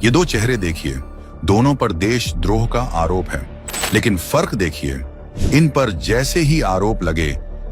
ये दो चेहरे देखिए, दोनों पर देशद्रोह का आरोप है, लेकिन फर्क देखिए, इन पर जैसे ही आरोप लगे,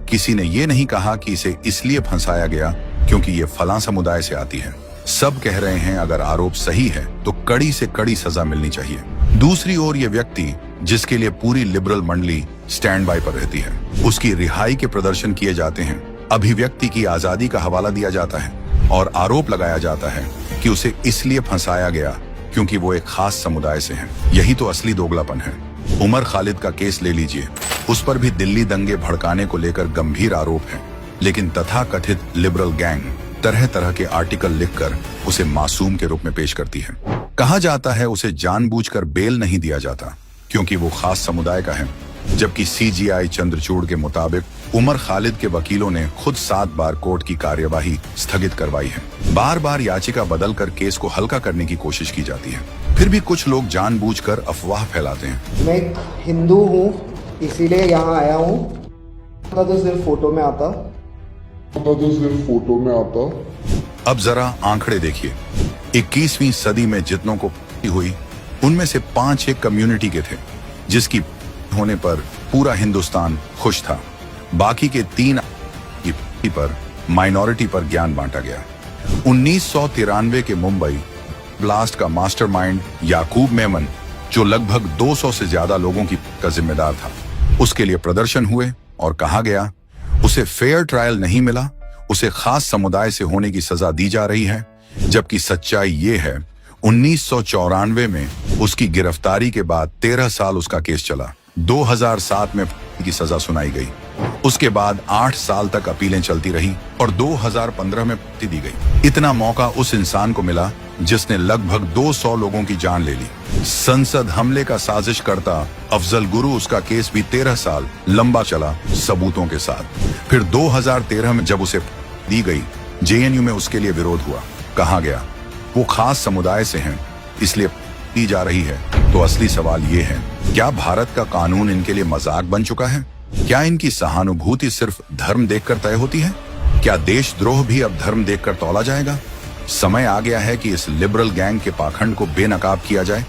किसी ने ये नहीं कहा कि इसे इसलिए फंसाया गया क्योंकि ये फलां समुदाय से आती है। सब कह रहे हैं अगर आरोप सही है तो कड़ी से कड़ी सजा मिलनी चाहिए। दूसरी ओर ये व्यक्ति जिसके लिए पूरी लिबरल मंडली स्टैंड बाय पर रहती है, उसकी रिहाई के प्रदर्शन किए जाते हैं, अभिव्यक्ति की आजादी का हवाला दिया जाता है और आरोप लगाया जाता है कि उसे इसलिए फंसाया गया क्योंकि वो एक खास समुदाय से है। यही तो असली दोगलापन है। उमर खालिद का केस ले लीजिए, उस पर भी दिल्ली दंगे भड़काने को लेकर गंभीर आरोप है, लेकिन तथाकथित लिबरल गैंग तरह तरह के आर्टिकल लिखकर उसे मासूम के रूप में पेश करती है। कहा जाता है उसे जानबूझकर बेल नहीं दिया जाता क्योंकि वो खास समुदाय का है, जबकि CGI चंद्रचूड़ के मुताबिक उमर खालिद के वकीलों ने खुद 7 बार कोर्ट की कार्यवाही स्थगित करवाई है। बार बार याचिका बदलकर केस को हल्का करने की कोशिश की जाती है, फिर भी कुछ लोग जानबूझकर अफवाह फैलाते हैं। मैं एक हिंदू हूँ, इसीलिए यहाँ आया हूँ। तो सिर्फ फोटो में आता। अब जरा आंकड़े देखिए, 21वीं सदी में जितनों को हुई उनमें से 5 एक कम्युनिटी के थे जिसकी होने पर पूरा हिंदुस्तान खुश था। बाकी के 3 पर माइनॉरिटी पर ज्ञान बांटा गया। 1993 के मुंबई ब्लास्ट का मास्टरमाइंड याकूब मेमन, जो लगभग 200 से ज्यादा लोगों का जिम्मेदार था, उसके लिए प्रदर्शन हुए और कहा गया उसे फेयर ट्रायल नहीं मिला, उसे खास समुदाय से होने की सजा दी जा रही है, जबकि सच्चाई ये है 1994 में उसकी गिरफ्तारी के बाद 13 साल उसका केस चला। 2007 में की सजा सुनाई गई। उसके बाद 8 साल तक अपीलें चलती रही और 2015 में फांसी दी गई। इतना मौका उस इंसान को मिला जिसने लगभग 200 लोगों की जान ले ली। संसद हमले का साजिश करता अफजल गुरु, उसका केस भी 13 साल लंबा चला सबूतों के साथ। फिर 2013 में जब उसे दी गई, JNU में उसके लिए विरोध हुआ। कहा गया वो खास समुदाय से हैं, इसलिए दी जा रही है। तो असली सवाल ये है, क्या भारत का कानून इनके लिए मजाक बन चुका है? क्या इनकी सहानुभूति सिर्फ धर्म देखकर तय होती है? क्या देशद्रोह भी अब धर्म देखकर तौला जाएगा? समय आ गया है कि इस लिबरल गैंग के पाखंड को बेनकाब किया जाए।